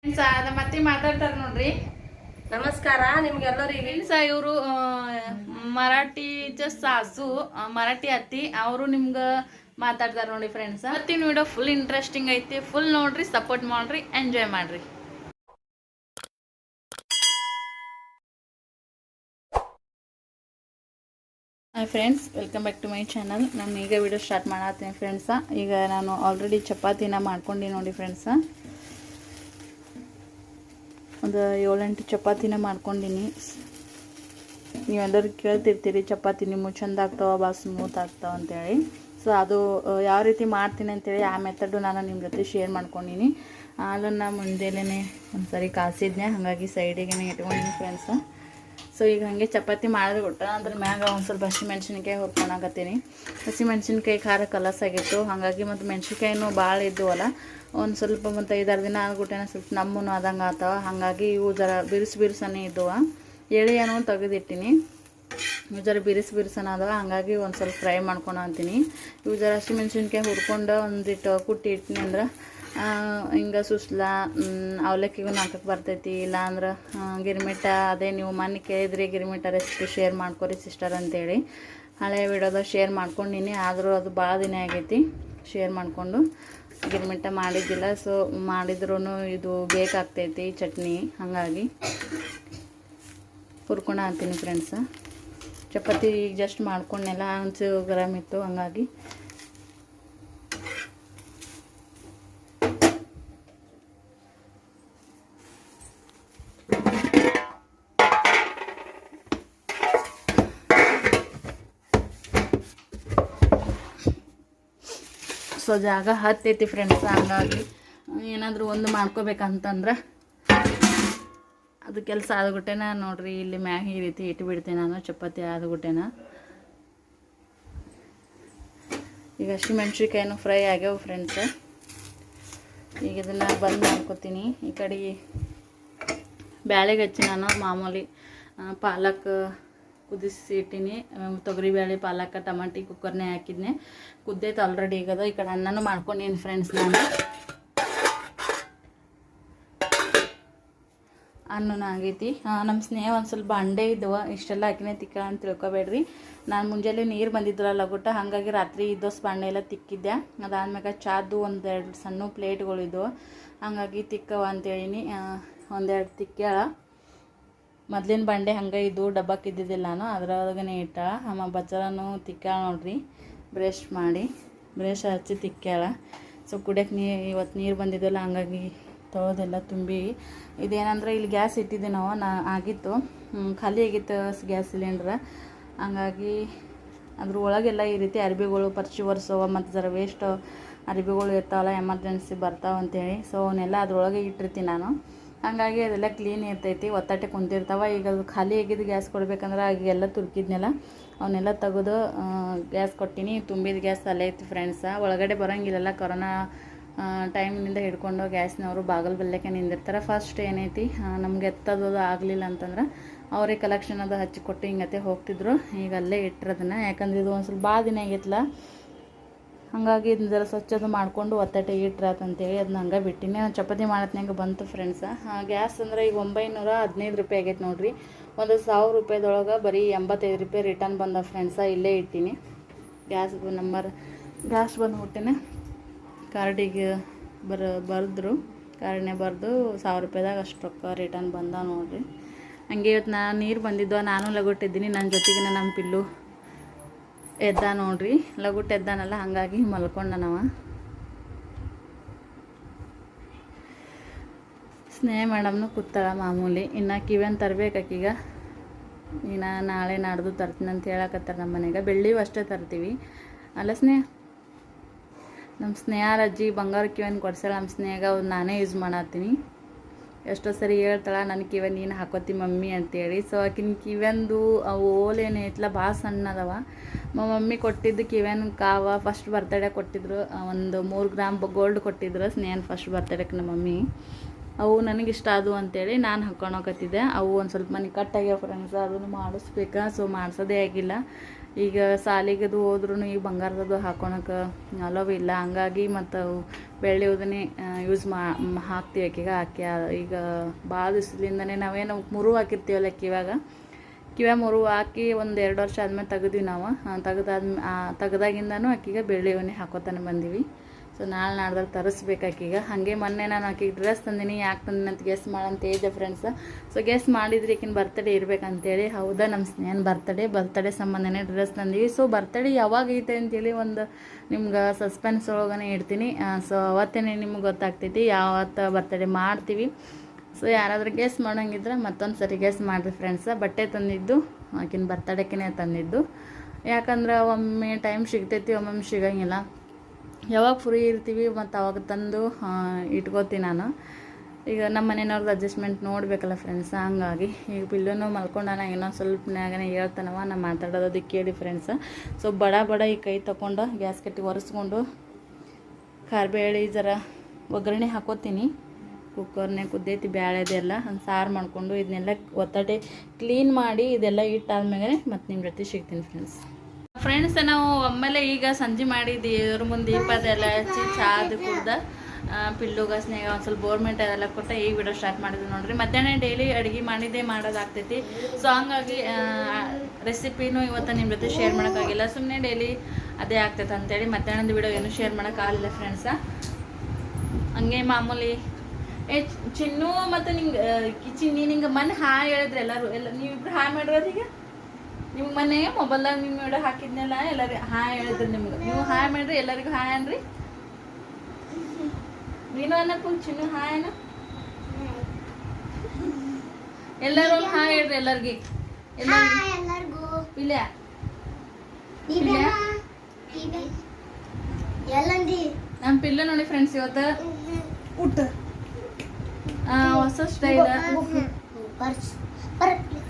ನಮ್ಮ ಅತ್ತಿ ಮಾತಾಡ್ತಾರ ನೋಡ್ರಿ. ನಮಸ್ಕಾರ ನಿಮ್ಗೆಲ್ಲರಿಗೆ. ಇವರು ಮರಾಠಿ ಸಾಸು ಮರಾಠಿ ಅತ್ತಿ ಅವರು ನಿಮ್ಗೆ ಮಾತಾಡ್ತಾರ ನೋಡಿ ಫ್ರೆಂಡ್ಸ್. ಮತ್ತಿನ ವಿಡಿಯೋ ಫುಲ್ ಇಂಟ್ರೆಸ್ಟಿಂಗ್ ಐತಿ, ಫುಲ್ ನೋಡ್ರಿ, ಸಪೋರ್ಟ್ ಮಾಡ್ರಿ, ಎಂಜಾಯ್ ಮಾಡ್ರಿ. Hi friends, welcome back to my channel. ನಾನು ಈಗ ವಿಡಿಯೋ ಸ್ಟಾರ್ಟ್ ಮಾಡತ್ತೀನಿ ಫ್ರೆಂಡ್ಸ. ಈಗ ನಾನು ಆಲ್ರೆಡಿ ಚಪಾತಿನ ಮಾಡ್ಕೊಂಡು ನೋಡಿ ಫ್ರೆಂಡ್ಸ. ಒಂದು 7-8 ಚಪಾತಿನ ಮಾಡ್ಕೊಂಡಿನಿ. ನೀವೆಲ್ಲರೂ ಕೇಳ್ತಿರ್ತೀರಿ ಚಪಾತಿ ನಿಮ್ಮ ಚೆಂದ ಆಗ್ತಾವ, ಭಾಳ ಸ್ಮೂತ್ ಆಗ್ತಾವ ಅಂತೇಳಿ. ಸೊ ಅದು ಯಾವ ರೀತಿ ಮಾಡ್ತೀನಿ ಅಂತೇಳಿ ಆ ಮೆಥಡು ನಾನು ನಿಮ್ಮ ಜೊತೆ ಶೇರ್ ಮಾಡ್ಕೊಂಡಿನಿ. ಹಾಲನ್ನು ಮುಂಜಾನೆ ಒಂದು ಸರಿ ಕಾಸಿದ್ನೆ, ಹಾಗಾಗಿ ಸೈಡಿಗೆ ಇಟ್ಕೊಂಡಿನಿ ಫ್ರೆಂಡ್ಸ. ಸೊ ಈಗ ಹಾಗೆ ಚಪಾತಿ ಮಾಡಿದ್ರೆ ಕೊಟ್ಟ ಅದ್ರ ಮ್ಯಾಗ ಒಂದು ಸ್ವಲ್ಪ ಹಸಿಮೆಣ್ಸಿನ್ಕಾಯಿ ಹುರ್ಕೊಳಕತ್ತೀನಿ. ಹಸಿಮೆಣ್ಸಿನ್ಕಾಯಿ ಖಾರ ಕಲಸಾಗಿತ್ತು, ಹಾಗಾಗಿ ಮತ್ತು ಮೆಣ್ಸಿನ್ಕಾಯಿನೂ ಭಾಳ ಇದ್ದವಲ್ಲ, ಒಂದು ಸ್ವಲ್ಪ ಮತ್ತು 5-6 ದಿನ ಆದ್ಬಿಟ್ಟೆನ ಸ್ವಲ್ಪ ನಮ್ಮೂ ಆದಂಗೆ ಆಗ್ತಾವ. ಹಾಗಾಗಿ ಇವು ಜರ ಬಿರುಸನೇ ಇದ್ದವ, ಎಳೆಯನ್ನು ತೆಗೆದಿಟ್ಟಿನಿ. ಇವು ಜರ ಬಿರುಸನ ಅದಾವ, ಹಾಗಾಗಿ ಒಂದು ಸ್ವಲ್ಪ ಫ್ರೈ ಮಾಡ್ಕೊಂಡು ಅಂತೀನಿ. ಇವು ಜರ ಹಸಿಮೆಣ್ಸಿನ್ಕಾಯಿ ಹುರ್ಕೊಂಡು ಒಂದಿಟ್ಟು ಕುಟ್ಟಿ ಇಟ್ಟಿನಿ ಅಂದ್ರೆ ಹಿಂಗೆ ಸುಸ್ಲ ಅವಲಕ್ಕಿಗೂ ಹಾಕಕ್ಕೆ ಬರ್ತೈತಿ. ಇಲ್ಲಾಂದ್ರೆ ಗಿರ್ಮಿಟ, ಅದೇ ನೀವು ಮನೆ ಕೇಳಿದ್ರಿ ಗಿರ್ಮಿಟ ರೆಸಿಪಿ ಶೇರ್ ಮಾಡ್ಕೊರಿ ಸಿಸ್ಟರ್ ಅಂತೇಳಿ ಹಳೆ ವಿಡಿಯೋದಾಗ ಶೇರ್ ಮಾಡ್ಕೊಂಡಿನಿ. ಆದರೂ ಅದು ಭಾಳ ದಿನ ಆಗೈತಿ ಶೇರ್ ಮಾಡಿಕೊಂಡು, ಗಿರ್ಮಿಟ ಮಾಡಿದ್ದಿಲ್ಲ. ಸೊ ಮಾಡಿದ್ರೂ ಇದು ಬೇಕಾಗ್ತೈತಿ ಚಟ್ನಿ, ಹಾಗಾಗಿ ಹುರ್ಕೊಂಡು ಹಾಕ್ತೀನಿ ಫ್ರೆಂಡ್ಸ. ಚಪಾತಿ ಜಸ್ಟ್ ಮಾಡ್ಕೊಂಡೆಲ್ಲ ಹಂಚು ಗರಮ್ ಇತ್ತು, ಹಾಗಾಗಿ ಸೊ ಜಾಗ ಹತ್ತೈತಿ ಫ್ರೆಂಡ್ಸ್. ಹಂಗಾಗಿ ಏನಾದರೂ ಒಂದು ಮಾಡ್ಕೋಬೇಕಂತಂದ್ರೆ ಅದು ಕೆಲಸ ಆದ್ಬಿಟ್ಟೆನ ನೋಡ್ರಿ. ಇಲ್ಲಿ ಮ್ಯಾಗ ಈ ರೀತಿ ಇಟ್ಬಿಡ್ತೀನಿ ನಾನು ಚಪಾತಿ ಆದ್ಬಿಟ್ಟೆನ. ಈಗ ಹಸಿಮೆಣ್ಸಿನ್ಕಾಯಿನೂ ಫ್ರೈ ಆಗ್ಯಾವ ಫ್ರೆಂಡ್ಸ್. ಈಗ ಇದನ್ನು ಬಂದ್ ಮಾಡ್ಕೊತೀನಿ. ಈ ಕಡೆ ಬ್ಯಾಳೆಗೆ ಹಚ್ಚಿ ನಾನು ಮಾಮೂಲಿ ಪಾಲಕ್ ಕುದಿಸಿ ಇಟ್ಟಿನಿ. ತೊಗರಿಬೇಳೆ, ಪಾಲಕ, ಟಮಾಟಿ ಕುಕ್ಕರ್ನೇ ಹಾಕಿದ್ನೆ, ಕುದ್ದೈತೆ ಆಲ್ರೆಡಿ. ಈಗದ ಈ ಕಡೆ ಅನ್ನನೂ ಮಾಡ್ಕೊಂಡೀನಿ ಫ್ರೆಂಡ್ಸ್. ನಾನು ಅನ್ನನೂ ಆಗೈತಿ. ನಮ್ಮ ಸ್ನೇಹ ಒಂದು ಸ್ವಲ್ಪ ಅಂಡೆ ಇದ್ದವ, ಇಷ್ಟೆಲ್ಲ ಹಾಕಿನೇ ತಿಕ್ಕ ಅಂತ ತಿಳ್ಕೊಬೇಡ್ರಿ. ನಾನು ಮುಂಜಾನೆ ನೀರು ಬಂದಿದ್ರಲ್ಲ ಲಗುಟ, ಹಾಗಾಗಿ ರಾತ್ರಿ ಇದ್ದೋಸ್ ಬಾಂಡೆ ಎಲ್ಲ ತಿಕ್ಕಿದ್ದೆ. ಅದಾದ್ಮೇಲೆ ಚಾದು 1-2 ಸಣ್ಣ ಪ್ಲೇಟ್ಗಳಿದ್ದವು, ಹಾಗಾಗಿ ತಿಕ್ಕವ ಅಂತೇಳಿನಿ. 1-2 ತಿಕ್ಕ್ಯಾಳ. ಮೊದ್ಲಿನ ಬಂಡೆ ಹಂಗೆ ಇದ್ದು ಡಬ್ಬಕ್ಕೆ ಇದ್ದಿದ್ದಿಲ್ಲ, ನಾನು ಅದ್ರೊಳಗನೆ ಇಟ್ಟ. ಅಮ್ಮ ಬಚ್ಚಲನು ತಿಕ್ಕ್ಯಾಳ ನೋಡ್ರಿ, ಬ್ರಷ್ ಹಚ್ಚಿ ತಿಕ್ಕ್ಯಾಳ. ಸೊ ಕುಡಿಯೋಕೆ ಇವತ್ತು ನೀರು ಬಂದಿದ್ದಲ್ಲ, ಹಂಗಾಗಿ ತೊಳೆದೆಲ್ಲ ತುಂಬಿ. ಇದೇನಂದ್ರೆ ಇಲ್ಲಿ ಗ್ಯಾಸ್ ಇಟ್ಟಿದ್ದೆ ನಾವು, ಆಗಿತ್ತು ಖಾಲಿ ಆಗಿತ್ತು ಗ್ಯಾಸ್ ಸಿಲಿಂಡ್ರ. ಹಂಗಾಗಿ ಅದ್ರ ಒಳಗೆಲ್ಲ ಈ ರೀತಿ ಅರ್ಬಿಗಳು ಪರ್ಚಿ ಒರೆಸೋವ ಮತ್ತು ಜರ ವೇಸ್ಟ್ ಅರ್ಬಿಗಳು ಇರ್ತಾವಲ್ಲ, ಎಮರ್ಜೆನ್ಸಿ ಬರ್ತಾವೆ ಅಂತೇಳಿ. ಸೊ ಅವನ್ನೆಲ್ಲ ಅದ್ರೊಳಗೆ ಇಟ್ಟಿರ್ತೀನಿ ನಾನು, ಹಾಗಾಗಿ ಅದೆಲ್ಲ ಕ್ಲೀನ್ ಇರ್ತೈತಿ, ಒತ್ತಟೆ ಕುಂತಿರ್ತಾವೆ. ಈಗ ಅದು ಖಾಲಿ ಆಗಿದ್ದು ಗ್ಯಾಸ್ ಕೊಡ್ಬೇಕಂದ್ರೆ ಆಗೆಲ್ಲ ತುರ್ಕಿದ್ನೆಲ್ಲ ಅವನ್ನೆಲ್ಲ ತೆಗೆದು ಗ್ಯಾಸ್ ಕೊಟ್ಟಿನಿ. ತುಂಬಿದ ಗ್ಯಾಸ್ ಅಲ್ಲೇ ಐತಿ ಫ್ರೆಂಡ್ಸ. ಒಳಗಡೆ ಬರೋಂಗಿಲ್ಲ, ಕೊರೋನಾ ಟೈಮ್ನಿಂದ ಹಿಡ್ಕೊಂಡು ಗ್ಯಾಸ್ನವರು ಬಾಗಲ್ ಬಲ್ಲೆಕ್ಕೆ ನಿಂದಿರ್ತಾರೆ. ಫಸ್ಟ್ ಏನೈತಿ ನಮ್ಗೆ ಎತ್ತದು ಆಗಲಿಲ್ಲ ಅಂತಂದ್ರೆ ಅವರೇ ಕಲೆಕ್ಷನ್ ಅದು ಹಚ್ಚಿ ಕೊಟ್ಟು ಹಿಂಗತ್ತೆ ಹೋಗ್ತಿದ್ರು. ಈಗ ಅಲ್ಲೇ ಇಟ್ಟಿರೋದನ್ನ, ಯಾಕಂದ್ರೆ ಇದು ಒಂದು ಸ್ವಲ್ಪ ಭಾಳ ದಿನ ಆಗೈತಲ್ಲ, ಹಾಗಾಗಿ ಇದನ್ನ ಜರ ಸ್ವಚ್ಛದು ಮಾಡಿಕೊಂಡು ಒತ್ತಟೆ ಇಟ್ರಾತಂತೇಳಿ ಅದನ್ನ ಹಂಗೆ ಬಿಟ್ಟಿನಿ. ನಾನು ಚಪಾತಿ ಮಾಡತ್ನಾಗ ಬಂತು ಫ್ರೆಂಡ್ಸ. ಗ್ಯಾಸ್ ಅಂದ್ರೆ ಈಗ 915 ರೂಪಾಯಿ ಆಗೈತೆ ನೋಡ್ರಿ. ಒಂದು 1000 ರೂಪಾಯಿದೊಳಗೆ ಬರೀ 85 ರೂಪಾಯಿ ರಿಟರ್ನ್ ಬಂದ ಫ್ರೆಂಡ್ಸ. ಇಲ್ಲೇ ಇಟ್ಟಿನಿ ಗ್ಯಾಸ್ ನಂಬರ್. ಗ್ಯಾಸ್ ಬಂದುಬಿಟ್ಟಿನ ಕಾರ್ಡಿಗೆ ಬರೆದ್ರು, ಕಾರ್ಡ್ನೇ ಬರೆದು 1000 ರೂಪಾಯಿದಾಗ ಅಷ್ಟು ರೊಕ್ಕ ರಿಟರ್ನ್ ಬಂದ ನೋಡ್ರಿ. ಹಂಗೆ ಇವತ್ತು ನಾನು ನೀರು ಬಂದಿದ್ದು, ನಾನು ಲಗುಟ್ಟಿದ್ದೀನಿ, ನನ್ನ ಜೊತೆಗೆ ನಮ್ಮ ಪಿಲ್ಲು ಎದ್ದ ನೋಡ್ರಿ. ಲಗುಟ್ಟು ಎದ್ದಾನಲ್ಲ, ಹಾಗಾಗಿ ಮಲ್ಕೊಂಡ ನಾವು. ಸ್ನೇಹ ಮೇಡಮ್ನು ಕೂತಾಳ ಮಾಮೂಲಿ. ಇನ್ನು ಕಿವಿಯನ್ನು ತರಬೇಕಾಕೀಗ. ಇನ್ನು ನಾಳೆ ನಾಡ್ದು ತರ್ತೀನಿ ಅಂತ ಹೇಳಕತ್ತಾರೆ ನಮ್ಮ ಮನೆಗೆ. ಬೆಳ್ಳಿವು ಅಷ್ಟೇ ತರ್ತೀವಿ ಅಲ್ಲ ಸ್ನೇಹ. ನಮ್ಮ ಸ್ನೇಹಾರ ಅಜ್ಜಿ ಬಂಗಾರ ಕಿವಿಯನ್ನು ಕೊಡ್ಸಾಳ ನಮ್ಮ ಸ್ನೇಹಗ, ಅವ್ರು ನಾನೇ ಯೂಸ್ ಮಾಡತ್ತೀನಿ. ಎಷ್ಟೋ ಸರಿ ಹೇಳ್ತಾಳೆ ನನ್ನ ಕಿವಿ ನೀನು ಹಾಕೋತಿ ಮಮ್ಮಿ ಅಂತೇಳಿ. ಸೊ ಆಕಿನ ಕಿವಿಯಂದು ಅವು ಓಲೇನು ಐತ್ಲ ಭಾಳ ಸಣ್ಣದವ. ಮಮ್ಮಿ ಕೊಟ್ಟಿದ್ದು ಕಿವಿಯನ್ ಕಾವ ಫಸ್ಟ್ ಬರ್ತಡೇ ಕೊಟ್ಟಿದ್ರು. ಒಂದು 3 ಗ್ರಾಮ್ ಗೋಲ್ಡ್ ಕೊಟ್ಟಿದ್ರು ಸ್ನೇಹನ್ ಫಸ್ಟ್ ಬರ್ತಡೇಗೆ ನಮ್ಮ ಮಮ್ಮಿ. ಅವು ನನಗಿಷ್ಟ ಆದವು ಅಂತೇಳಿ ನಾನು ಹಾಕ್ಕೊಳಕತ್ತಿದ್ದೆ. ಅವು ಒಂದು ಸ್ವಲ್ಪ ಮನೆ ಕಟ್ಟಾಗ್ಯಾವ ಫ್ರೆಂಡ್ಸ್, ಅದನ್ನು ಮಾಡಿಸ್ಬೇಕಾ. ಸೊ ಮಾಡಿಸೋದೇ ಆಗಿಲ್ಲ. ಈಗ ಸಾಲಿಗದು ಹೋದ್ರೂ ಈಗ ಬಂಗಾರದದು ಹಾಕೊಳಕ್ಕೆ ಅಲೋವ್ ಇಲ್ಲ. ಹಂಗಾಗಿ ಮತ್ತು ಬೆಳ್ಳಿಯೋದನ್ನೇ ಯೂಸ್ ಹಾಕ್ತೀವಿ ಆಕಿಗೆ. ಈಗ ಭಾಳ ದಿವಸದಿಂದನೇ ನಾವೇನು ಮುರು ಹಾಕಿರ್ತೀವಲ್ಲ ಕಿವ್ಯಾಗ ಮುರು ಹಾಕಿ ಒಂದು 2 ವರ್ಷ ಆದ್ಮೇಲೆ ತೆಗೆದ್ವಿ ನಾವು. ತೆಗ್ದಾಗಿಂದನೂ ಆಕಿಗೆ ಬೆಳ್ಳಿಯವನ್ನೇ ಹಾಕೋತಾನೆ ಬಂದೀವಿ. ಸೊ ನಾಳೆ ನಾಡ್ದಾಗ ತರಿಸ್ಬೇಕು ಆಕಿಗೆ. ಹಾಗೆ ಮೊನ್ನೆ ನಾನು ಆಕಿಗೆ ಡ್ರೆಸ್ ತಂದೀನಿ. ಯಾಕೆ ತಂದಿನಿ ಅಂತ ಗೆಸ್ ಮಾಡಂತ ಹೇಳಿದೆ ಫ್ರೆಂಡ್ಸ್. ಸೊ ಗೆಸ್ ಮಾಡಿದ್ರಿ ಈಕಿನ ಬರ್ತಡೇ ಇರ್ಬೇಕಂತೇಳಿ. ಹೌದಾ, ನಮ್ಮ ಸ್ನೇಹನ ಬರ್ತಡೇ ಸಂಬಂಧನೇ ಡ್ರೆಸ್ ತಂದೀವಿ. ಸೊ ಬರ್ತಡೇ ಯಾವಾಗ ಐತೆ ಅಂತೇಳಿ ಒಂದು ನಿಮ್ಗೆ ಸಸ್ಪೆನ್ಸ್ ಒಳಗನೆ ಇಡ್ತೀನಿ. ಸೊ ಅವತ್ತೇ ನಿಮ್ಗೆ ಗೊತ್ತಾಗ್ತೈತಿ ಯಾವತ್ತು ಬರ್ತಡೇ ಮಾಡ್ತೀವಿ. ಸೊ ಯಾರಾದರೂ ಗೆಸ್ ಮಾಡೋಂಗಿದ್ರೆ ಮತ್ತೊಂದು ಸರಿ ಗೆಸ್ ಮಾಡಿರಿ ಫ್ರೆಂಡ್ಸ. ಬಟ್ಟೆ ತಂದಿದ್ದು ಆಕಿನ ಬರ್ತಡೇನೇ ತಂದಿದ್ದು. ಯಾಕಂದ್ರೆ ಒಮ್ಮೆ ಟೈಮ್ ಸಿಗ್ತೈತಿ, ಒಮ್ಮೊಮ್ಮೆ ಸಿಗೋಂಗಿಲ್ಲ. ಯಾವಾಗ ಫ್ರೀ ಇರ್ತೀವಿ ಮತ್ತು ಅವಾಗ ತಂದು ಇಟ್ಕೋತೀನಿ ನಾನು. ಈಗ ನಮ್ಮ ಮನೆಯವ್ರದ್ದು ಅಡ್ಜಸ್ಟ್ಮೆಂಟ್ ನೋಡಬೇಕಲ್ಲ ಫ್ರೆಂಡ್ಸ್. ಹಂಗಾಗಿ ಈಗ ಪಿಲ್ಲೂ ಮಲ್ಕೊಂಡಾನ, ಇನ್ನೊಂದು ಸ್ವಲ್ಪನಾಗನೇ ಹೇಳ್ತಾನವ. ನಾನು ಮಾತಾಡೋದು ಕೇಳಿ ಫ್ರೆಂಡ್ಸ. ಸೊ ಬಡ ಈ ಕೈ ತಗೊಂಡು ಗ್ಯಾಸ್ ಕಟ್ಟಿ ಒರೆಸ್ಕೊಂಡು ಖಾರಬೇಳೆ ಜರ ಒಗ್ಗರಣೆ ಹಾಕೋತೀನಿ. ಕುಕ್ಕರ್ನೇ ಕುದ್ದೈತಿ ಬ್ಯಾಳೆದೆಲ್ಲ ಒಂದು ಸಾರು ಮಾಡಿಕೊಂಡು ಇದನ್ನೆಲ್ಲ ಒತ್ತಟೆ ಕ್ಲೀನ್ ಮಾಡಿ ಇದೆಲ್ಲ ಇಟ್ಟಾದ್ಮೇಲೆ ಮತ್ತು ನಿಮ್ಮ ಜೊತೆ ಸಿಗ್ತೀನಿ ಫ್ರೆಂಡ್ಸ್. ನಾವು ಒಮ್ಮೆಲೆ ಈಗ ಸಂಜೆ ಮಾಡಿ ದೇವ್ರ ಮುಂದೆ ದೀಪ ಅದೆಲ್ಲ ಹಚ್ಚಿ ಚಾದು ಕುಡ್ದ ಪಿಲ್ಲುಗ ಸ್ನೇಹ ಒಂದು ಸ್ವಲ್ಪ ಗೋರ್ಮೆಂಟ್ ಅದೆಲ್ಲ ಕೊಟ್ಟ ಈಗ ವಿಡಿಯೋ ಸ್ಟಾರ್ಟ್ ಮಾಡಿದ್ವಿ ನೋಡ್ರಿ. ಮಧ್ಯಾಹ್ನ ಡೈಲಿ ಅಡುಗೆ ಮಾಡಿದ್ದೇ ಮಾಡೋದಾಗ್ತೈತಿ. ಸೊ ಹಂಗಾಗಿ ರೆಸಿಪಿನೂ ಇವತ್ತು ನಿಮ್ಮ ಜೊತೆ ಶೇರ್ ಮಾಡೋಕ್ಕಾಗಿಲ್ಲ. ಸುಮ್ಮನೆ ಡೈಲಿ ಅದೇ ಆಗ್ತೈತೆ ಅಂತೇಳಿ ಮಧ್ಯಾಹ್ನದ ವಿಡಿಯೋ ಏನೂ ಶೇರ್ ಮಾಡೋಕ್ಕಾಗಲಿಲ್ಲ ಫ್ರೆಂಡ್ಸ. ಹಂಗೆ ಮಾಮೂಲಿ ಚಿನ್ನು ಮತ್ತು ಚಿನ್ನಿ ನಿಂಗೆ ಮೊನ್ನೆ ಹಾಯ್ ಹೇಳಿದ್ರೆ ಎಲ್ಲ ನೀವಿಬ್ರು ಹಾಯ್ ಮಾಡಿರೋದು. ಈಗ ನಿಮ್ಗೆ ಮೊನ್ನೆ ಮೊಬೈಲ್ದಾಗ ನಿಮ್ಮ ವಿಡಿಯೋ ಹಾಕಿದ್ನೆಲ್ಲ ಎಲ್ಲರಿಗೂ ಹಾಯ್ ಹೇಳಿದ್ರಿ. ನಿಮ್ಗೆ ನೀವು ಹಾಯ್ ಮಾಡಿರಿ, ಎಲ್ಲರಿಗೂ ಹಾಯ್ ಅನ್ರಿ. ನೀನು ಅನ್ನಪ್ಪು ಚಿನ್ನು ಹಾಯ್ ಅನ್ನ. ಎಲ್ಲರೂ ಹಾಯ್ ಹೇಳ್ರಿ ಎಲ್ಲರಿಗೂ. ಇಲ್ಲ ನಮ್ಮ ಪಿಲ್ಲ ನೋಡಿ ಫ್ರೆಂಡ್ಸ್ ಇವತ್ತು ಊಟ ಹೊಸ ಸ್ಟೈಲ್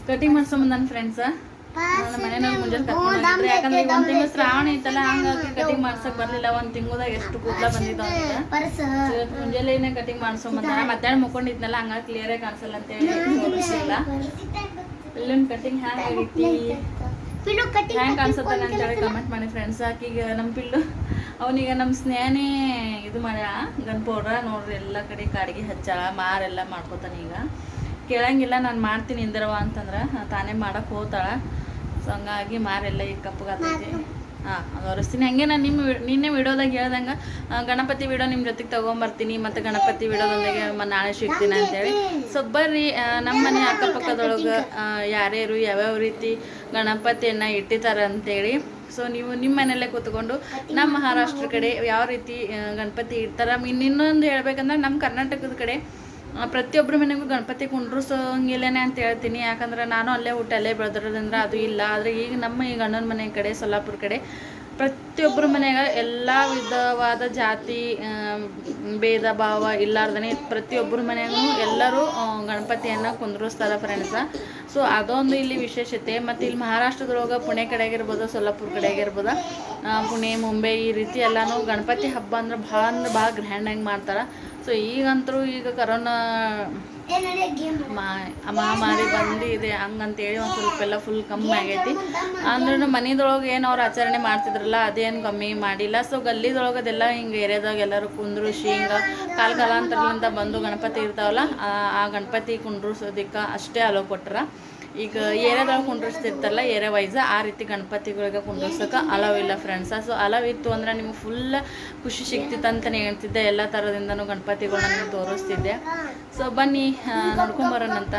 ಕಟಿಂಗ್ ಮಾಡ್ಸೋ ನನ್ನ ಫ್ರೆಂಡ್ಸ್. ನಮ್ಮ ಮನೆಯವ್ರು ಮುಂಜಾನೆ ಕರ್ಕೊಂಡು ಯಾಕಂದ್ರೆ ಈಗ 1 ತಿಂಗಳು ಶ್ರಾವಣ ಐತಲ್ಲ, ಹಂಗಾಗಿ ಕಟಿಂಗ್ ಮಾಡ್ಸಕ್ ಬರ್ಲಿಲ್ಲ. 1 ತಿಂಗಳದಾಗ ಎಷ್ಟು ಕೂದಲ ಬಂದಿದ್ದಾವ ಅಂತ ಮುಂಜಾನೆ ಕಟಿಂಗ್ ಮಾಡ್ಸೋಂಬಂದ. ಮಧ್ಯಾಹ್ನ ಮುಕ್ಕೊಂಡಿದ್ನಲ್ಲ, ಹಂಗಾಗಿ ಕ್ಲಿಯರ್ ಆಗಿ ಕಾಣಿಸಲ್ಲ ಅಂತ ಹೇಳಿ ತೋರಿಸಿಲ್ಲ. ಪಿಲ್ಲನ್ ಕಟಿಂಗ್ ಹ್ಯಾಂಗ್ ಆಗೈತಿ, ಹ್ಯಾಂಗ್ ಕಾಣಿಸುತ್ತಾನೆ ಅಂತೇಳಿ ಕಮೆಂಟ್ ಮಾಡಿ ಫ್ರೆಂಡ್ಸ್. ಆಕಿಗ ನಮ್ಮ ಪಿಲ್ಲು ಅವನಿಗೆ ನಮ್ಮ ಸ್ನೇಹನೇ ಇದು ಮಾಡ್ಯಾಳ ಗನ್ ಪೌಡ್ರ ನೋಡ್ರಿ. ಎಲ್ಲ ಕಡೆ ಕಾಡಿಗೆ ಹಚ್ಚಾಳ, ಮಾರೆಲ್ಲ ಮಾಡ್ಕೋತಾನೆ. ಈಗ ಕೇಳಂಗಿಲ್ಲ ನಾನು ಮಾಡ್ತೀನಿ ಇಂದಿರವ ಅಂತಂದ್ರೆ ತಾನೇ ಮಾಡಕ್ಕೆ ಹೋಗ್ತಾಳ. ಸೊ ಹಂಗಾಗಿ ಮಾರೆಲ್ಲ ಈಗ ಕಪ್ಪಗಾತೈತಿ. ಅದು ಒರೆಸ್ತೀನಿ. ಹಂಗೆ ನಾನು ನಿನ್ನೆ ವಿಡಿಯೋದಾಗ ಹೇಳ್ದಂಗೆ ಗಣಪತಿ ವಿಡಿಯೋ ನಿಮ್ಮ ಜೊತೆಗೆ ತೊಗೊಂಬರ್ತೀನಿ. ಮತ್ತು ಗಣಪತಿ ವಿಡಿಯೋದೊಂದಿಗೆ ನಾಳೆ ಸಿಗ್ತೀನಿ ಅಂತೇಳಿ. ಸೊ ಬರ್ರಿ, ನಮ್ಮ ಮನೆ ಅಕ್ಕಪಕ್ಕದೊಳಗೆ ಯಾರ್ಯಾರು ಯಾವ್ಯಾವ ರೀತಿ ಗಣಪತಿಯನ್ನು ಇಟ್ಟಿದ್ದಾರೆ ಅಂತೇಳಿ. ಸೊ ನೀವು ನಿಮ್ಮ ಮನೆಯಲ್ಲೇ ಕೂತ್ಕೊಂಡು ನಮ್ಮ ಮಹಾರಾಷ್ಟ್ರ ಕಡೆ ಯಾವ ರೀತಿ ಗಣಪತಿ ಇಡ್ತಾರೆ. ಇನ್ನೊಂದು ಹೇಳ್ಬೇಕಂದ್ರೆ ನಮ್ಮ ಕರ್ನಾಟಕದ ಕಡೆ ಪ್ರತಿಯೊಬ್ಬರ ಮನೆಗೂ ಗಣಪತಿ ಕುಂಡ್ರಿಸೋಂಗಿಲ್ಲನೇ ಅಂತ ಹೇಳ್ತೀನಿ. ಯಾಕಂದ್ರೆ ನಾನು ಅಲ್ಲೇ ಅಲ್ಲೇ ಬೆಳೆದಿರೋದ್ರಿಂದ ಅದು ಇಲ್ಲ. ಆದರೆ ಈಗ ನಮ್ಮ ಈ ಗಂಡನ ಮನೆ ಕಡೆ ಸೊಲ್ಲಾಪುರ ಕಡೆ ಪ್ರತಿಯೊಬ್ಬರ ಮನೆಯಾಗ ಎಲ್ಲ ವಿಧವಾದ ಜಾತಿ ಭೇದ ಭಾವ ಇಲ್ಲಾರ್ದೇ ಪ್ರತಿಯೊಬ್ಬರ ಮನೆಗೂ ಎಲ್ಲರೂ ಗಣಪತಿಯನ್ನು ಕುಂದ್ರಿಸ್ತಾರೆ ಫ್ರೆಂಡ್ಸ. ಸೊ ಅದೊಂದು ಇಲ್ಲಿ ವಿಶೇಷತೆ. ಮತ್ತು ಇಲ್ಲಿ ಮಹಾರಾಷ್ಟ್ರದೊಳಗೆ ಪುಣೆ ಕಡೆಗಿರ್ಬೋದು, ಸೊಲ್ಲಾಪುರ ಕಡೆಗಿರ್ಬೋದು, ಪುಣೆ ಮುಂಬೈ ಈ ರೀತಿ ಎಲ್ಲನೂ ಗಣಪತಿ ಹಬ್ಬ ಅಂದ್ರೆ ಭಾಳ ಗ್ರ್ಯಾಂಡಾಗಿ ಮಾಡ್ತಾರೆ. ಸೊ ಈಗಂತರೂ ಈಗ ಕರೋನಾ ಮಹಾಮಾರಿ ಬಂದಿದೆ ಹಂಗಂತೇಳಿ ಒಂದು ಸ್ವಲ್ಪ ಎಲ್ಲ ಫುಲ್ ಕಮ್ಮಿ ಆಗೈತಿ. ಅಂದ್ರೂ ಮನೆದೊಳಗೆ ಏನು ಅವ್ರು ಆಚರಣೆ ಮಾಡ್ತಿದ್ರಲ್ಲ ಅದೇನು ಕಮ್ಮಿ ಮಾಡಿಲ್ಲ. ಸೊ ಗಲ್ಲಿದೊಳಗೆ ಅದೆಲ್ಲ ಹಿಂಗೆ ಏರಿಯಾದಾಗ ಎಲ್ಲರೂ ಕುಂದ್ರಿಸಿ ಹಿಂಗೆ ಕಾಲಾಂತರದಿಂದ ಬಂದು ಗಣಪತಿ ಇರ್ತಾವಲ್ಲ ಆ ಗಣಪತಿ ಕುಂಡ್ರಿಸೋದಕ್ಕೆ ಅಷ್ಟೇ ಅಲೋ ಕೊಟ್ರ. ಈಗ ಏರಿಯಾದೊಳಗೆ ಕುಂಡ್ರಿಸ್ತಿರ್ತಾರಲ್ಲ ಏರಿಯಾ ವೈಸ್ ಆ ರೀತಿ ಗಣಪತಿಗಳಿಗೆ ಕುಂಡ್ರಿಸೋಕೆ ಅಲವ್ ಇಲ್ಲ ಫ್ರೆಂಡ್ಸ. ಸೊ ಅಲವ್ ಇತ್ತು ಅಂದ್ರೆ ನಿಮ್ಗೆ ಫುಲ್ ಖುಷಿ ಸಿಗ್ತಿತ್ತು ಅಂತಲೇ ಹೇಳ್ತಿದ್ದೆ. ಎಲ್ಲ ಥರದಿಂದನೂ ಗಣಪತಿಗಳನ್ನ ನೀವು ತೋರಿಸ್ತಿದ್ದೆ. ಸೊ ಬನ್ನಿ ನೋಡ್ಕೊಂಬರೋಣಂತ.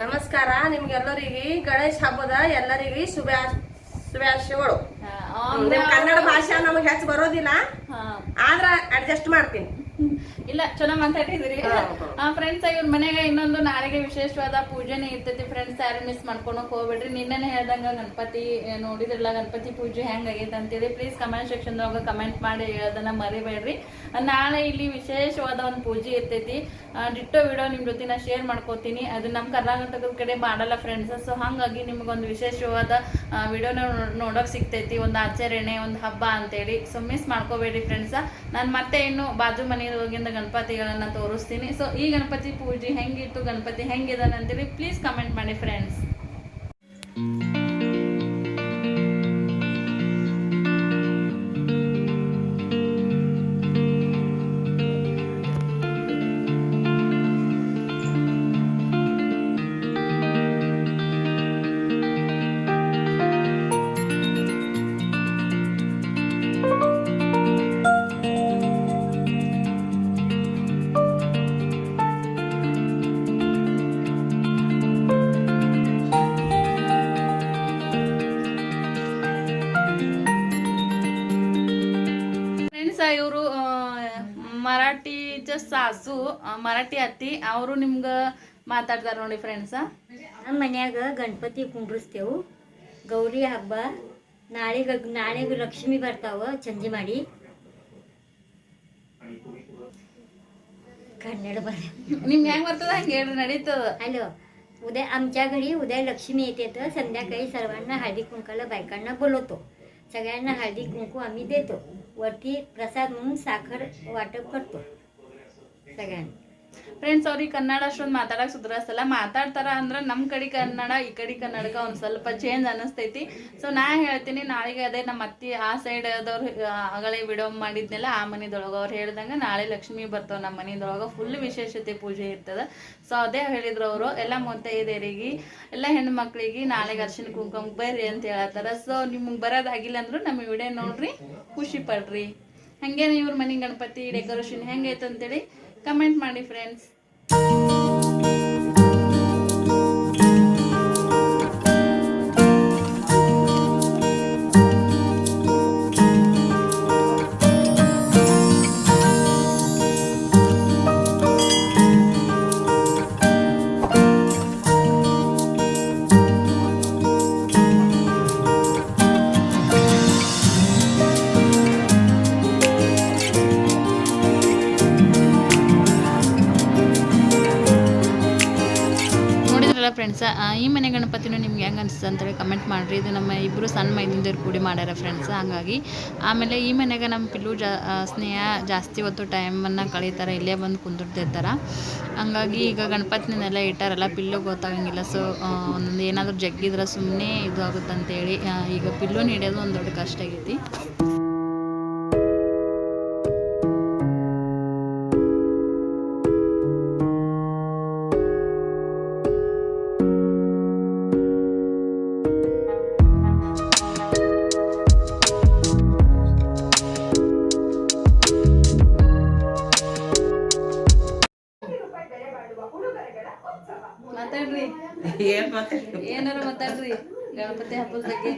ನಮಸ್ಕಾರ ನಿಮ್ಗೆಲ್ಲರಿಗೆ ಗಣೇಶ ಹಬ್ಬದ ಎಲ್ಲರಿಗೆ ಶುಭಾಶಯಗಳು. ನಿಮ್ ಕನ್ನಡ ಭಾಷೆ ನಮಗೆ ಹೆಚ್ಚು ಬರೋದಿಲ್ಲ, ಆದ್ರ ಅಡ್ಜಸ್ಟ್ ಮಾಡ್ತೀನಿ. ಇಲ್ಲ ಚಲೋ ಮಾತಾಡಿದ್ರಿ ಫ್ರೆಂಡ್ಸ್. ಇವ್ರ ಮನೆಗ ಇನ್ನೊಂದು ನಾಳೆಗೆ ವಿಶೇಷವಾದ ಪೂಜೆನೇ ಇರ್ತೈತಿ ಫ್ರೆಂಡ್ಸ್. ಯಾರು ಮಿಸ್ ಮಾಡ್ಕೊಳಕ್ ಹೋಗ್ಬೇಡ್ರಿ. ನಿನ್ನೆನೆ ಹೇಳ್ದಂಗ ಗಣಪತಿ ನೋಡಿದ್ರಲ್ಲ, ಗಣಪತಿ ಪೂಜೆ ಹೆಂಗಾಗೈತೆ ಅಂತೇಳಿ ಪ್ಲೀಸ್ ಕಮೆಂಟ್ ಸೆಕ್ಷನ್ ಒಳಗ ಕಮೆಂಟ್ ಮಾಡಿ ಹೇಳೋದನ್ನ ಮರಿಬೇಡ್ರಿ. ನಾಳೆ ಇಲ್ಲಿ ವಿಶೇಷವಾದ ಒಂದು ಪೂಜೆ ಇರ್ತೈತಿ. ಡಿಟ್ಟೋ ವಿಡಿಯೋ ನಿಮ್ ಜೊತೆ ನಾ ಶೇರ್ ಮಾಡ್ಕೋತೀನಿ. ಅದು ನಮ್ಮ ಕರ್ನಾಟಕದ ಕಡೆ ಮಾಡಲ್ಲ ಫ್ರೆಂಡ್ಸ್. ಸೊ ಹಾಗಾಗಿ ನಿಮ್ಗೊಂದು ವಿಶೇಷವಾದ ವಿಡಿಯೋನ ನೋಡೋಕ್ ಸಿಗ್ತೈತಿ, ಒಂದು ಆಚರಣೆ, ಒಂದು ಹಬ್ಬ ಅಂತೇಳಿ. ಸೊ ಮಿಸ್ ಮಾಡ್ಕೋಬೇಡ್ರಿ ಫ್ರೆಂಡ್ಸ್. ನಾನು ಮತ್ತೆ ಇನ್ನು ಬಾಜು ಮನೆ ಹೋಗಿಂದ ಗಣಪತಿಗಳನ್ನ ತೋರಿಸ್ತೀನಿ. ಸೊ ಈ ಗಣಪತಿ ಪೂಜೆ ಹೆಂಗಿತ್ತು, ಗಣಪತಿ ಹೆಂಗಿದಾನ ಅಂತೇಳಿ ಪ್ಲೀಸ್ ಕಮೆಂಟ್ ಮಾಡಿ ಫ್ರೆಂಡ್ಸ್. ಇವರು ಮರಾಠಿಚ ಸಾಸು, ಮರಾಠಿ ಅತ್ತಿ, ಅವರು ನಿಮ್ಗೆ ಮಾತಾಡ್ತಾರ ನೋಡಿ ಫ್ರೆಂಡ್ಸ. ನಮ್ಮ ಮನ್ಯಾಗ ಗಣಪತಿ ಕುಂಡ್ರಿಸ್ತೇವು. ಗೌರಿ ಹಬ್ಬ ನಾಳೆಗೆ ಲಕ್ಷ್ಮಿ ಬರ್ತಾವ ಸಂಜೆ ಮಾಡಿ. कन्नड निम्ಗೆ ಹೆಂಗ್ ಬರ್ತದ ಹಂಗೆ ಹೇಳ್ರಿ, ನಡೀತದ. हॅलो, उद्या आमच्या घरी उद्या लक्ष्मी येते, तर संध्याकाळी सर्वांना हळदी कुंकाला बायकांना बोलवतो. सगळ्यांना हळदी कुंकू आम्ही देतो. वरती प्रसाद म्हणून साखर वाटप करतो सगळ्यांना. ಫ್ರೆಂಡ್ಸ್, ಅವ್ರಿಗೆ ಕನ್ನಡ ಅಷ್ಟೊಂದು ಮಾತಾಡಕ್ ಸುಧಾರಿಸಲ್ಲ. ಮಾತಾಡ್ತಾರ ಅಂದ್ರೆ ನಮ್ಮ ಕಡೆ ಕನ್ನಡ, ಈ ಕಡೆ ಕನ್ನಡಕ್ಕೆ ಒಂದು ಸ್ವಲ್ಪ ಚೇಂಜ್ ಅನಿಸ್ತೈತಿ. ಸೊ ನಾ ಹೇಳ್ತೀನಿ, ನಾಳೆಗೆ ಅದೇ ನಮ್ಮ ಅತ್ತಿ ಆ ಸೈಡ್ ಆದವ್ರು ಆಗಲೇ ವಿಡಿಯೋ ಮಾಡಿದ್ನೆಲ್ಲ ಆ ಮನೆದೊಳಗೆ ಅವ್ರು ಹೇಳ್ದಂಗೆ ನಾಳೆ ಲಕ್ಷ್ಮಿ ಬರ್ತಾವ ನಮ್ಮ ಮನೆದೊಳಗೆ. ಫುಲ್ ವಿಶೇಷತೆ ಪೂಜೆ ಇರ್ತದ. ಸೊ ಅದೇ ಹೇಳಿದ್ರು ಅವರು. ಎಲ್ಲ ಮುತ್ತೈದೆಯರಿಗೆ, ಎಲ್ಲ ಹೆಣ್ಣು ಮಕ್ಳಿಗೆ ನಾಳೆಗೆ ಅರ್ಶಿನ ಕುಂಕುಮ ಬರ್ರಿ ಅಂತ ಹೇಳತ್ತಾರ. ಸೊ ನಿಮ್ಗೆ ಬರೋದಾಗಿಲ್ಲ ಅಂದ್ರು ನಮ್ಮ ವಿಡಿಯೋ ನೋಡ್ರಿ, ಖುಷಿ ಪಡ್ರಿ. ಹಂಗೇನೆ ಇವ್ರ ಮನೆ ಗಣಪತಿ ಡೆಕೋರೇಷನ್ ಹೆಂಗೈತೆ ಅಂತೇಳಿ ಕಮೆಂಟ್ ಮಾಡಿ ಫ್ರೆಂಡ್ಸ್. ಫ್ರೆಂಡ್ಸ್, ಈ ಮನೆ ಗಣಪತಿನೂ ನಿಮ್ಗೆ ಹೆಂಗೆ ಅನಿಸ್ತದೆ ಅಂತೇಳಿ ಕಮೆಂಟ್ ಮಾಡಿರಿ. ಇದು ನಮ್ಮ ಇಬ್ಬರು ಸಣ್ಣ ಮೈದಿಂದವ್ರು ಕೂಡಿ ಮಾಡ್ಯಾರ ಫ್ರೆಂಡ್ಸ್. ಹಾಗಾಗಿ ಆಮೇಲೆ ಈ ಮನೆಗೆ ನಮ್ಮ ಪಿಲ್ಲು ಸ್ನೇಹ ಜಾಸ್ತಿ ಹೊತ್ತು ಟೈಮನ್ನು ಕಳೀತಾರೆ, ಇಲ್ಲೇ ಬಂದು ಕುಂದಿರ್ತಿರ್ತಾರೆ. ಹಂಗಾಗಿ ಈಗ ಗಣಪತಿನೆಲ್ಲ ಇಟ್ಟಾರಲ್ಲ, ಪಿಲ್ಲು ಗೊತ್ತಾಗಂಗಿಲ್ಲ. ಸೊ ಒಂದೊಂದು ಏನಾದರೂ ಜಗ್ಗಿದ್ರೆ ಸುಮ್ಮನೆ ಇದು ಆಗುತ್ತಂತೇಳಿ ಈಗ ಪಿಲ್ಲುನ ಹಿಡಿಯೋದು ಒಂದು ದೊಡ್ಡ ಕಷ್ಟ ಆಗೈತಿ. ಮಾತಾಡ್ರಿ, ಏನಾರು ಮಾತಾಡ್ರಿ ಗಣಪತಿ ಹಬ್ಬದ ಬಗ್ಗೆ.